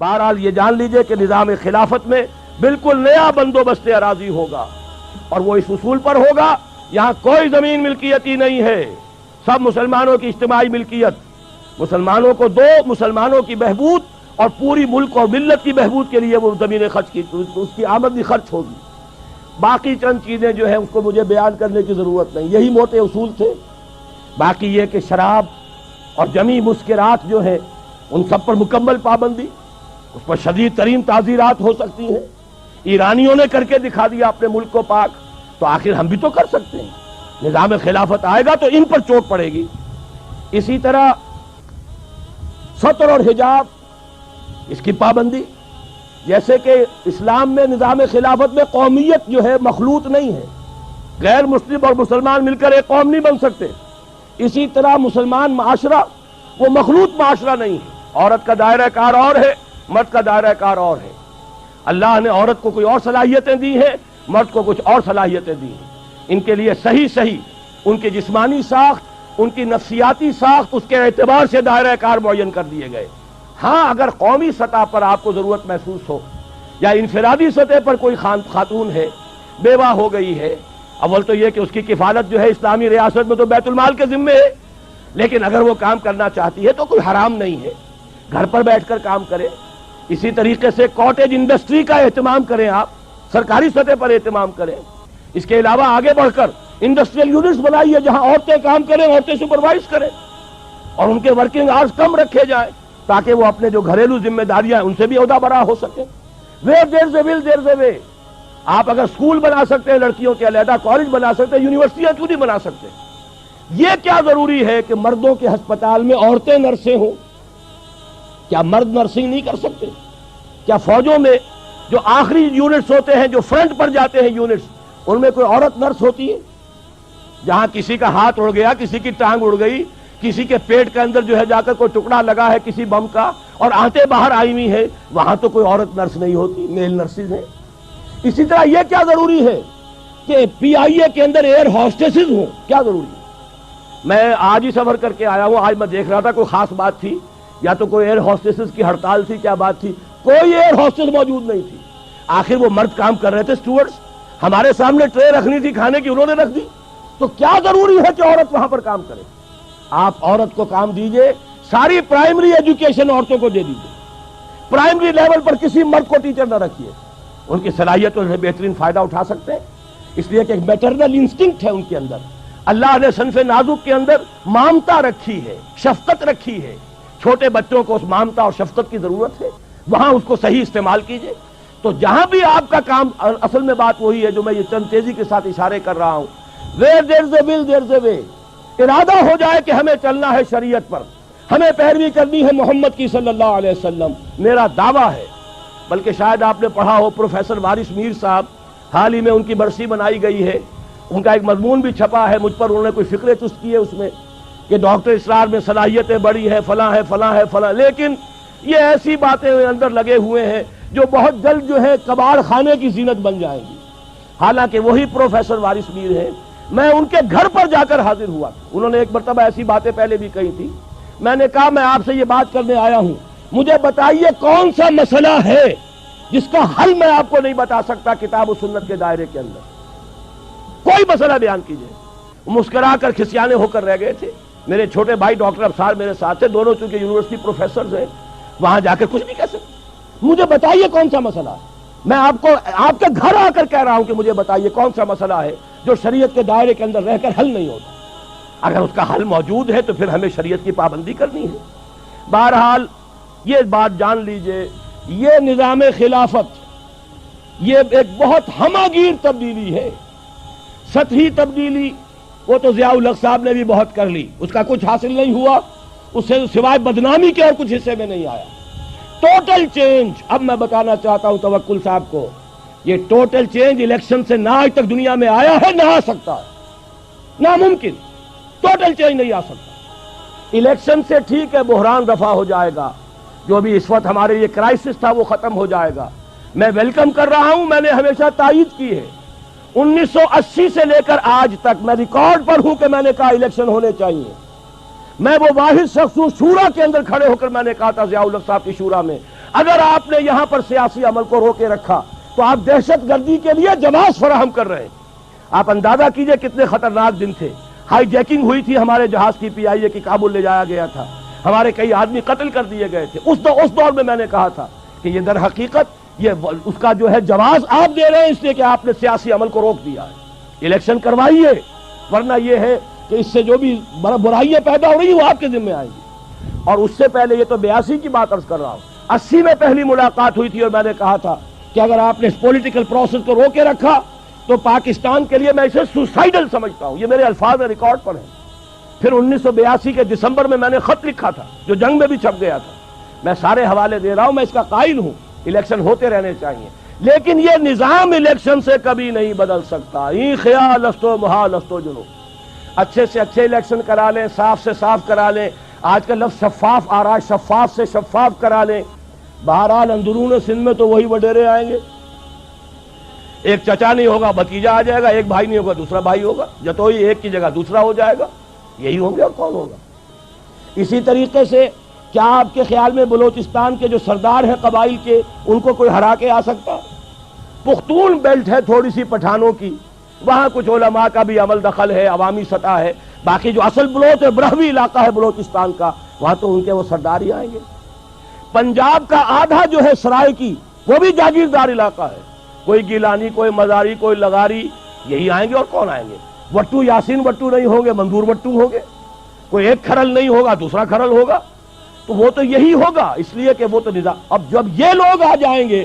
بہرحال یہ جان لیجئے کہ نظام خلافت میں بالکل نیا بندوبست اراضی ہوگا، اور وہ اس اصول پر ہوگا یہاں کوئی زمین ملکیتی نہیں ہے، سب مسلمانوں کی اجتماعی ملکیت، مسلمانوں کو دو، مسلمانوں کی بہبود اور پوری ملک اور ملت کی بہبود کے لیے وہ زمینیں خرچ کی، اس کی آمدنی خرچ ہوگی۔ باقی چند چیزیں جو ہیں اس کو مجھے بیان کرنے کی ضرورت نہیں، یہی موٹے اصول تھے۔ باقی یہ کہ شراب اور جمی مسکرات جو ہے ان سب پر مکمل پابندی، اس پر شدید ترین تعزیرات ہو سکتی ہیں۔ ایرانیوں نے کر کے دکھا دیا اپنے ملک کو پاک، تو آخر ہم بھی تو کر سکتے ہیں۔ نظام خلافت آئے گا تو ان پر چوٹ پڑے گی۔ اسی طرح ستر اور حجاب، اس کی پابندی، جیسے کہ اسلام میں نظام خلافت میں قومیت جو ہے مخلوط نہیں ہے، غیر مسلم اور مسلمان مل کر ایک قوم نہیں بن سکتے، اسی طرح مسلمان معاشرہ وہ مخلوط معاشرہ نہیں ہے، عورت کا دائرہ کار اور ہے، مرد کا دائرہ کار اور ہے۔ اللہ نے عورت کو کوئی اور صلاحیتیں دی ہیں، مرد کو کچھ اور صلاحیتیں دی ہیں۔ ان کے لیے صحیح ان کی جسمانی ساخت، ان کی نفسیاتی ساخت، اس کے اعتبار سے دائرہ کار معین کر دیے گئے۔ ہاں اگر قومی سطح پر آپ کو ضرورت محسوس ہو یا انفرادی سطح پر کوئی خاتون ہے، بیوہ ہو گئی ہے، اول تو یہ کہ اس کی کفالت جو ہے اسلامی ریاست میں تو بیت المال کے ذمے ہے، لیکن اگر وہ کام کرنا چاہتی ہے تو کوئی حرام نہیں ہے، گھر پر بیٹھ کر کام کرے۔ اسی طریقے سے کاٹیج انڈسٹری کا اہتمام کریں، آپ سرکاری سطح پر اہتمام کریں۔ اس کے علاوہ آگے بڑھ کر انڈسٹریل یونٹس بنائیے جہاں عورتیں کام کریں، عورتیں سپروائز کریں، اور ان کے ورکنگ آورز کم رکھے جائیں تاکہ وہ اپنے جو گھریلو ذمہ داریاں ان سے بھی عہدہ برا ہو سکیں۔ ویئر دیر از اے ول دیر از اے وے۔ آپ اگر اسکول بنا سکتے ہیں لڑکیوں کے علیحدہ، کالج بنا سکتے ہیں، یونیورسٹیاں کیوں نہیں بنا سکتے؟ یہ کیا ضروری ہے کہ مردوں کے ہسپتال میں عورتیں نرسیں ہوں؟ کیا مرد نرسنگ نہیں کر سکتے؟ کیا فوجوں میں جو آخری یونٹس ہوتے ہیں، جو فرنٹ پر جاتے ہیں یونٹس، ان میں کوئی عورت نرس ہوتی ہے؟ جہاں کسی کا ہاتھ اڑ گیا، کسی کی ٹانگ اڑ گئی، کسی کے پیٹ کے اندر جو ہے جا کر کوئی ٹکڑا لگا ہے کسی بم کا اور آنتیں باہر آئی ہوئی ہے، وہاں تو کوئی عورت نرس نہیں ہوتی، میل نرسز ہیں۔ اسی طرح یہ کیا ضروری ہے کہ پی آئی اے کے اندر ایئر ہاسٹسز ہوں؟ کیا ضروری ہے؟ میں آج ہی سفر کر کے آیا ہوں، آج میں دیکھ رہا تھا کوئی خاص بات تھی یا تو کوئی ایئر ہاسٹسز کی ہڑتال تھی، کیا بات تھی؟ کوئی ایئر ہاسٹس موجود نہیں تھی۔ آخر وہ مرد کام کر رہے تھے، اسٹوورڈز، ہمارے سامنے ٹرے رکھنی تھی کھانے کی، انہوں نے رکھ دی۔ تو کیا ضروری ہے کہ عورت وہاں پر کام کرے؟ آپ عورت کو کام دیجئے، ساری پرائمری ایجوکیشن عورتوں کو دے دیجئے، پرائمری لیول پر کسی مرد کو ٹیچر نہ رکھیے، ان کی صلاحیتوں سے بہترین فائدہ اٹھا سکتے ہیں، اس لیے کہ ایک میٹرنل انسٹنکٹ ہے ان کے اندر۔ اللہ نے صنف نازک کے اندر مامتا رکھی ہے، شفقت رکھی ہے، چھوٹے بچوں کو اس مامتا اور شفقت کی ضرورت ہے، وہاں اس کو صحیح استعمال کیجئے۔ تو جہاں بھی آپ کا کام، اصل میں بات وہی ہے جو میں یہ چند تیزی کے ساتھ اشارے کر رہا ہوں، where there is a will there is a way۔ ارادہ ہو جائے کہ ہمیں چلنا ہے شریعت پر، ہمیں پیروی کرنی ہے محمد کی صلی اللہ علیہ وسلم، میرا دعویٰ ہے۔ بلکہ شاید آپ نے پڑھا ہو پروفیسر وارث میر صاحب، حال ہی میں ان کی برسی منائی گئی ہے، ان کا ایک مضمون بھی چھپا ہے، مجھ پر انہوں نے کوئی فکرے چست کی ہے اس میں کہ ڈاکٹر اسرار میں صلاحیتیں بڑی ہیں، فلاں ہے فلاں ہے فلاں، لیکن یہ ایسی باتیں اندر لگے ہوئے ہیں جو بہت جلد جو ہے کباڑ خانے کی زینت بن جائیں گی۔ حالانکہ وہی پروفیسر وارث میر ہیں، میں ان کے گھر پر جا کر حاضر ہوا، انہوں نے ایک مرتبہ ایسی باتیں پہلے بھی کہی تھی، میں نے کہا میں آپ سے یہ بات کرنے آیا ہوں، مجھے بتائیے کون سا مسئلہ ہے جس کا حل میں آپ کو نہیں بتا سکتا کتاب و سنت کے دائرے کے اندر؟ کوئی مسئلہ بیان کیجئے۔ مسکرا کر کھسیانے ہو کر رہ گئے تھے۔ میرے چھوٹے بھائی ڈاکٹر ابصار میرے ساتھ تھے، دونوں چونکہ یونیورسٹی پروفیسرز ہیں، وہاں جا کر کچھ نہیں کہہ سکتے۔ مجھے بتائیے کون سا مسئلہ ہے، میں آپ کو آپ کے گھر آ کر کہہ رہا ہوں کہ مجھے بتائیے کون سا مسئلہ ہے جو شریعت کے دائرے کے اندر رہ کر حل نہیں ہوتا۔ اگر اس کا حل موجود ہے تو پھر ہمیں شریعت کی پابندی کرنی ہے۔ بہرحال یہ بات جان لیجئے، یہ نظام خلافت یہ ایک بہت ہماگیر تبدیلی ہے، سطحی تبدیلی وہ تو ضیاء الحق صاحب نے بھی بہت کر لی، اس کا کچھ حاصل نہیں ہوا، اس سے سوائے بدنامی کے اور کچھ حصے میں نہیں آیا۔ ٹوٹل چینج، اب میں بتانا چاہتا ہوں توکل صاحب کو، یہ ٹوٹل چینج الیکشن سے نہ آج تک دنیا میں آیا ہے، نہ آ سکتا ہے، ناممکن، ٹوٹل چینج نہیں آ سکتا۔ الیکشن سے ٹھیک ہے بحران رفع ہو جائے گا، جو بھی اس وقت ہمارے یہ کرائسس تھا وہ ختم ہو جائے گا، میں ویلکم کر رہا ہوں، میں نے ہمیشہ تائید کی ہے۔ 1980 سے لے کر آج تک میں ریکارڈ پر ہوں کہ میں نے کہا الیکشن ہونے چاہیے۔ میں وہ واحد شخص ہوں شورا کے اندر کھڑے ہو کر میں نے کہا تھا ضیاء الحق صاحب کی شورا میں، اگر آپ نے یہاں پر سیاسی عمل کو روکے رکھا تو آپ دہشت گردی کے لیے جواز فراہم کر رہے ہیں۔ آپ اندازہ کیجئے کتنے خطرناک دن تھے، ہائی جیکنگ ہوئی تھی ہمارے جہاز کی PIA کی، کابل لے جایا گیا تھا، ہمارے کئی آدمی قتل کر دیے گئے تھے۔ اس دور میں نے کہا تھا کہ یہ در حقیقت یہ اس کا جو ہے جواز آپ دے رہے ہیں اس لیے کہ آپ نے سیاسی عمل کو روک دیا ہے۔ الیکشن کروائیے، ورنہ یہ ہے کہ اس سے جو بھی برائیاں پیدا ہو رہی ہیں وہ آپ کے ذمہ آئیں گی۔ اور اس سے پہلے یہ تو 82 کی بات عرض کر رہا ہوں، 80 میں پہلی ملاقات ہوئی تھی اور میں نے کہا تھا کہ اگر آپ نے اس پولیٹیکل پروسیس کو روکے رکھا تو پاکستان کے لیے میں اسے سوسائیڈل سمجھتا ہوں۔ یہ میرے الفاظ ریکارڈ پر ہیں۔ پھر 1982 کے دسمبر میں نے خط لکھا تھا جو جنگ میں بھی چھپ گیا تھا۔ میں سارے حوالے دے رہا ہوں، میں اس کا قائل ہوں، الیکشن ہوتے رہنے چاہیے، لیکن یہ نظام الیکشن سے کبھی نہیں بدل سکتا۔ این خیال است و محال است و جنو، اچھے سے اچھے الیکشن کرا لیں، صاف سے صاف کرا لیں۔ آج کا لفظ شفاف آ رہا ہے، شفاف سے شفاف کرا لیں۔ بہرحال اندرون سندھ میں تو وہی وڈیرے آئیں گے، ایک چچا نہیں ہوگا بھتیجا آ جائے گا، ایک بھائی نہیں ہوگا دوسرا بھائی ہوگا، جتوئی ایک کی جگہ دوسرا ہو جائے گا، یہی ہوں گے اور کون ہوگا۔ اسی طریقے سے کیا آپ کے خیال میں بلوچستان کے جو سردار ہیں قبائل کے، ان کو کوئی ہرا کے آ سکتا؟ پختون بیلٹ ہے تھوڑی سی پٹھانوں کی، وہاں کچھ علماء کا بھی عمل دخل ہے، عوامی سطح ہے، باقی جو اصل بلوچ ہے برہوی علاقہ ہے بلوچستان کا، وہاں تو ان کے وہ سردار ہی آئیں گے۔ پنجاب کا آدھا جو ہے سرائے کی، وہ بھی جاگیردار علاقہ ہے، کوئی گیلانی، کوئی مزاری، کوئی لغاری، یہی آئیں گے اور کون آئیں گے؟ وٹو یاسین وٹو نہیں ہوں گے، منظور وٹو ہوں گے، کوئی ایک کھرل نہیں ہوگا دوسرا کھرل ہوگا، تو وہ تو یہی ہوگا، اس لیے کہ وہ تو نظام۔ اب جب یہ لوگ آ جائیں گے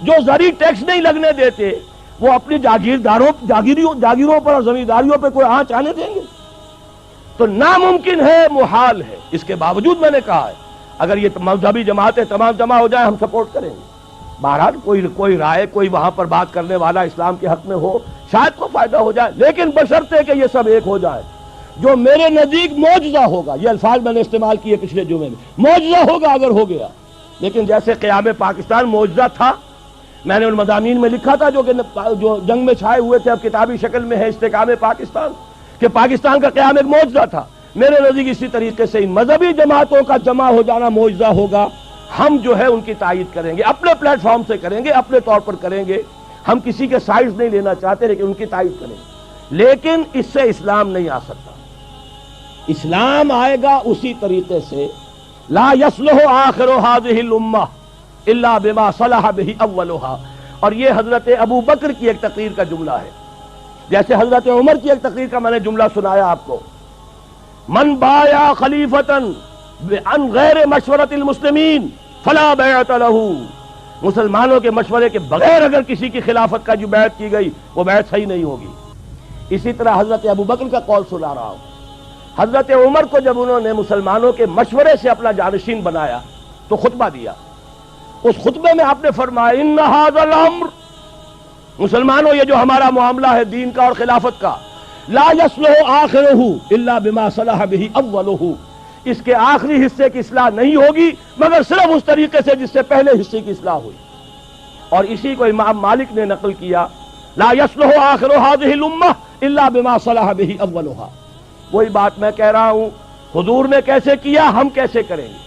جو زرعی ٹیکس نہیں لگنے دیتے، وہ اپنی جاگیروں پر اور زمینداریوں پہ کوئی آنچ آنے دیں گے؟ تو ناممکن ہے، محال ہے۔ اس کے باوجود میں نے کہا ہے اگر یہ مذہبی جماعتیں تمام جمع ہو جائیں ہم سپورٹ کریں گے۔ بہرحال کوئی رائے، کوئی وہاں پر بات کرنے والا اسلام کے حق میں ہو، شاید کو فائدہ ہو جائے، لیکن بشرطے کہ یہ سب ایک ہو جائے، جو میرے نزدیک معجزہ ہوگا۔ یہ الفاظ میں نے استعمال کیے پچھلے جمعے میں، معجزہ ہوگا اگر ہو گیا، لیکن جیسے قیام پاکستان معجزہ تھا، میں نے ان مضامین میں لکھا تھا جو جنگ میں چھائے ہوئے تھے، اب کتابی شکل میں ہے استحکام پاکستان، کہ پاکستان کا قیام ایک معجزہ تھا۔ میرے نزدیک اسی طریقے سے ان مذہبی جماعتوں کا جمع ہو جانا معجزہ ہوگا۔ ہم جو ہے ان کی تائید کریں گے، اپنے پلیٹ فارم سے کریں گے، اپنے طور پر کریں گے، ہم کسی کے سائڈز نہیں لینا چاہتے، لیکن ان کی تائید کریں گے۔ لیکن اس سے اسلام نہیں آ سکتا۔ اسلام آئے گا اسی طریقے سے، لا یصلح آخر هذه الامہ الا بما صلح به اولها، اور یہ حضرت ابو بکر کی ایک تقریر کا جملہ ہے، جیسے حضرت عمر کی ایک تقریر کا میں نے جملہ سنایا آپ کو، من بایا خلیفتا عن غیر مشورت المسلمین فلا بیعت له، مسلمانوں کے مشورے کے بغیر اگر کسی کی خلافت کا جو بیعت کی گئی وہ بیعت صحیح نہیں ہوگی۔ اسی طرح حضرت ابو بکر کا قول سنا رہا ہوں، حضرت عمر کو جب انہوں نے مسلمانوں کے مشورے سے اپنا جانشین بنایا تو خطبہ دیا، اس خطبے میں آپ نے فرمایا ان ھذا الامر، مسلمانوں یہ جو ہمارا معاملہ ہے دین کا اور خلافت کا، لا یصلح آخرہ الا بما صلح به اولہ، اس کے آخری حصے کی اصلاح نہیں ہوگی مگر صرف اس طریقے سے جس سے پہلے حصے کی اصلاح ہوئی۔ اور اسی کو امام مالک نے نقل کیا، لا یصلح آخر هذه الامہ الا بما صلح به اولها۔ وہی بات میں کہہ رہا ہوں، حضور نے کیسے کیا ہم کیسے کریں گے؟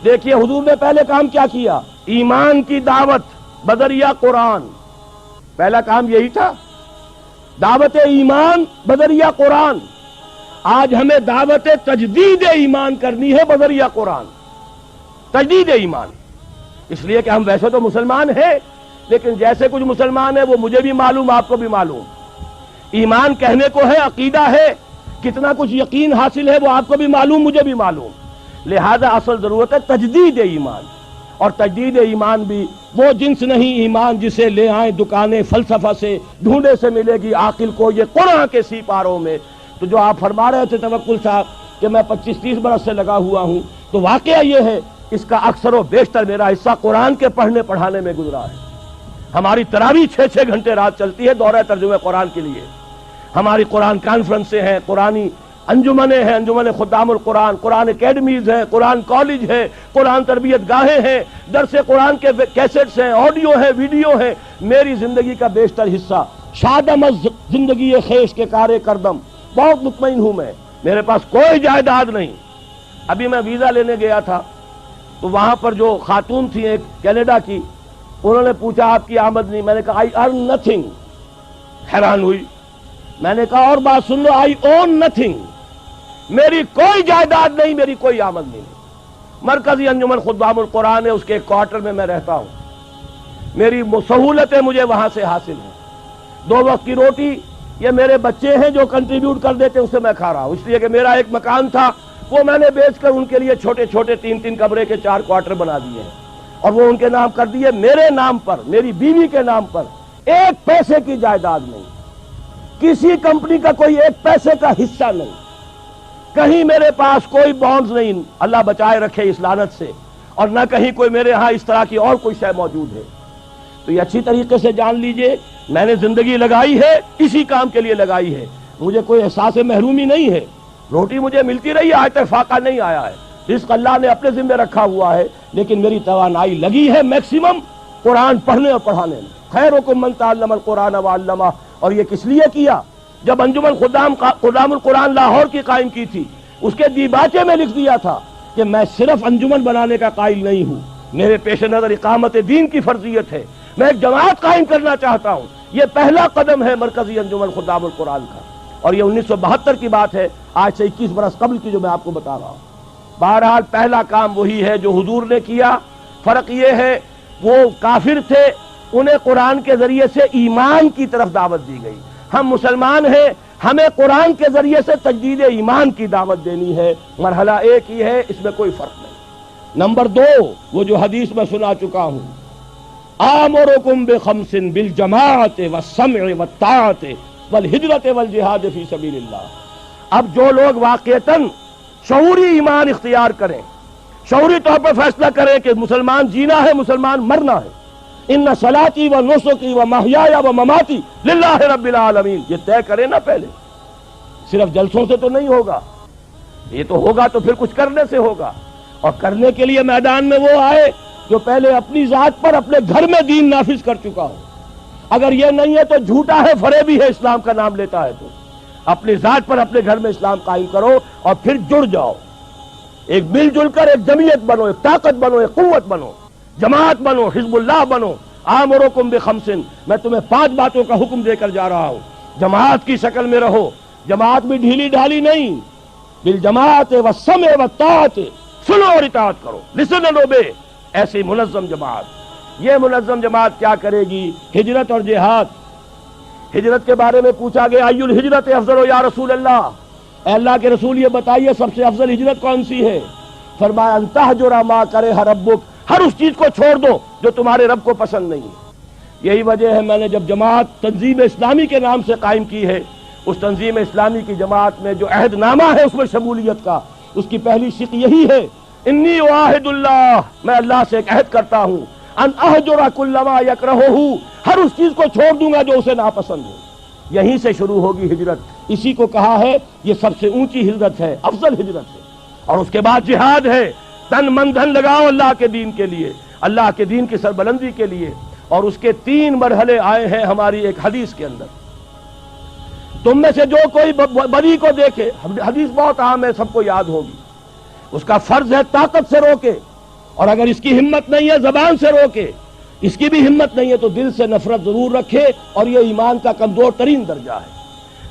دیکھیے حضور نے پہلے کام کیا کیا، ایمان کی دعوت بدریہ قرآن، پہلا کام یہی تھا، دعوت ایمان بدریہ قرآن۔ آج ہمیں دعوت تجدید ایمان کرنی ہے بدریہ قرآن، تجدید ایمان، اس لیے کہ ہم ویسے تو مسلمان ہیں، لیکن جیسے کچھ مسلمان ہیں وہ مجھے بھی معلوم آپ کو بھی معلوم، ایمان کہنے کو ہے، عقیدہ ہے، کتنا کچھ یقین حاصل ہے وہ آپ کو بھی معلوم مجھے بھی معلوم، لہذا اصل ضرورت ہے تجدید ایمان۔ اور تجدید ایمان بھی وہ جنس نہیں ایمان جسے لے آئیں دکانیں فلسفہ سے، ڈھونڈے سے ملے گی عاقل کو یہ قرآن کے سی پاروں میں۔ تو جو آپ فرما رہے تھے توکل صاحب کہ میں 25-30 برس سے لگا ہوا ہوں، تو واقعہ یہ ہے اس کا اکثر و بیشتر میرا حصہ قرآن کے پڑھنے پڑھانے میں گزرا ہے۔ ہماری تراویح 6-6 گھنٹے رات چلتی ہے دورہ ترجمہ قرآن کے لیے، ہماری قرآن کانفرنسیں ہیں، قرآنی انجمنیں ہیں، انجمن خدام القرآن، قرآن اکیڈمیز ہیں، قرآن کالج ہے، قرآن تربیت گاہیں ہیں، درس قرآن کے کیسٹس ہیں، آڈیو ہیں، ویڈیو ہیں۔ میری زندگی کا بیشتر حصہ شادم از زندگی خیش کے کارے کردم، بہت مطمئن ہوں میں، میرے پاس کوئی جائیداد نہیں۔ ابھی میں ویزا لینے گیا تھا تو وہاں پر جو خاتون تھی ایک کینیڈا کی، انہوں نے پوچھا آپ کی آمدنی؟ میں نے کہا آئی ارن نتھنگ. حیران ہوئی. میں نے کہا اور بات سن لو، آئی اون نتھنگ. میری کوئی جائیداد نہیں، میری کوئی آمدنی نہیں. مرکزی انجمن خدام القرآن ہے، اس کے ایک کوارٹر میں میں رہتا ہوں. میری سہولتیں مجھے وہاں سے حاصل ہیں. 2 وقت کی روٹی یہ میرے بچے ہیں جو کنٹریبیوٹ کر دیتے ہیں، اس سے میں کھا رہا ہوں. اس لیے کہ میرا ایک مکان تھا، وہ میں نے بیچ کر ان کے لیے چھوٹے چھوٹے 3 کمرے کے 4 کوارٹر بنا دیے ہیں، اور وہ ان کے نام کر دیے. میرے نام پر، میری بیوی کے نام پر 1 پیسے کی جائیداد نہیں، کسی کمپنی کا کوئی 1 پیسے کا حصہ نہیں، کہیں میرے پاس کوئی بانڈز نہیں، اللہ بچائے رکھے اس لعنت سے، اور نہ کہیں کوئی میرے ہاں اس طرح کی اور کوئی شے موجود ہے. تو یہ اچھی طریقے سے جان لیجئے، میں نے زندگی لگائی ہے، اسی کام کے لیے لگائی ہے. مجھے کوئی احساس محرومی نہیں ہے. روٹی مجھے ملتی رہی ہے، آج تک فاقہ نہیں آیا ہے. رزق اللہ نے اپنے ذمہ رکھا ہوا ہے، لیکن میری توانائی لگی ہے میکسیمم قرآن پڑھنے اور پڑھانے میں. خیرکم من تعلم القرآن وعلمہ. اور یہ کس لیے کیا؟ جب انجمن خدام القرآن لاہور کی قائم کی تھی، اس کے دیباچے میں لکھ دیا تھا کہ میں صرف انجمن بنانے کا قائل نہیں ہوں، میرے پیش نظر اقامت دین کی فرضیت ہے، میں ایک جماعت قائم کرنا چاہتا ہوں. یہ پہلا قدم ہے مرکزی انجمن خدام القرآن کا، اور یہ 1972 کی بات ہے، آج سے 21 برس قبل کی جو میں آپ کو بتا رہا ہوں. بہرحال پہلا کام وہی ہے جو حضور نے کیا. فرق یہ ہے وہ کافر تھے، انہیں قرآن کے ذریعے سے ایمان کی طرف دعوت دی گئی. ہم مسلمان ہیں، ہمیں قرآن کے ذریعے سے تجدید ایمان کی دعوت دینی ہے. مرحلہ ایک ہی ہے، اس میں کوئی فرق نہیں. نمبر 2، وہ جو حدیث میں سنا چکا ہوں، آمرکم بخمس بالجماعت والسمع والطاعت والہجرت والجہاد فی سبیل اللہ. اب جو لوگ واقعتاً شعوری ایمان اختیار کریں، شعوری طور پر فیصلہ کریں کہ مسلمان جینا ہے، مسلمان مرنا ہے، ان صلاتی و نسکی و محیای و مماتی للہ رب العالمین، یہ طے کریں نا پہلے. صرف جلسوں سے تو نہیں ہوگا، یہ تو ہوگا تو پھر کچھ کرنے سے ہوگا. اور کرنے کے لیے میدان میں وہ آئے جو پہلے اپنی ذات پر اپنے گھر میں دین نافذ کر چکا ہو. اگر یہ نہیں ہے تو جھوٹا ہے، فریبی ہے، اسلام کا نام لیتا ہے. تو اپنی ذات پر اپنے گھر میں اسلام قائم کرو اور پھر جڑ جاؤ، ایک مل جل کر ایک جمعیت بنو، ایک طاقت بنو، ایک قوت بنو، جماعت بنو، حزب اللہ بنو. آمرکم بخمس، میں تمہیں 5 باتوں کا حکم دے کر جا رہا ہوں. جماعت کی شکل میں رہو، جماعت بھی ڈھیلی ڈھالی نہیں. بالجماعت والسمع والطاعت، سنو اور اطاعت کرو، لسن اینڈ اوبے. ایسی منظم جماعت. یہ منظم جماعت کیا کرے گی؟ ہجرت اور جہاد. ہجرت کے بارے میں پوچھا گیا، ای الہجرت افضل یا رسول اللہ، اے اللہ کے رسول یہ بتائیے سب سے افضل ہجرت کون سی ہے؟ فرمایا ان تہجر ما کرہ ربک، ہر اس چیز کو چھوڑ دو جو تمہارے رب کو پسند نہیں ہے. یہی وجہ ہے میں نے جب جماعت تنظیم اسلامی کے نام سے قائم کی ہے، اس تنظیم اسلامی کی جماعت میں جو عہد نامہ ہے اس میں شمولیت کا، اس کی پہلی شق یہی ہے، انی اعاہد اللہ، میں اللہ سے ایک عہد کرتا ہوں، ان اہجر کل ما یکرہہ، ہر اس چیز کو چھوڑ دوں گا جو اسے ناپسند ہو. یہیں سے شروع ہوگی ہجرت. اسی کو کہا ہے یہ سب سے اونچی ہجرت ہے، افضل ہجرت ہے. اور اس کے بعد جہاد ہے، تن من دھن لگاؤ اللہ کے دین کے لیے، اللہ کے دین کی سربلندی کے لیے. اور اس کے 3 مرحلے آئے ہیں ہماری ایک حدیث کے اندر. تم میں سے جو کوئی بدی کو دیکھے، حدیث بہت عام ہے، سب کو یاد ہوگی، اس کا فرض ہے طاقت سے روکے، اور اگر اس کی ہمت نہیں ہے زبان سے روکے، اس کی بھی ہمت نہیں ہے تو دل سے نفرت ضرور رکھے، اور یہ ایمان کا کمزور ترین درجہ ہے.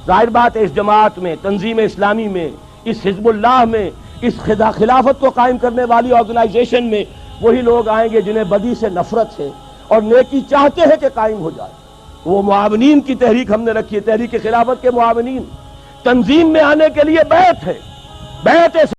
ظاہر بات ہے اس جماعت میں، تنظیم اسلامی میں، اس حزب اللہ میں، اس خلافت کو قائم کرنے والی آرگنائزیشن میں وہی لوگ آئیں گے جنہیں بدی سے نفرت ہے اور نیکی چاہتے ہیں کہ قائم ہو جائے. وہ معاونین کی تحریک ہم نے رکھی ہے، تحریک خلافت کے معاونین. تنظیم میں آنے کے لیے بیعت ہے، بیعت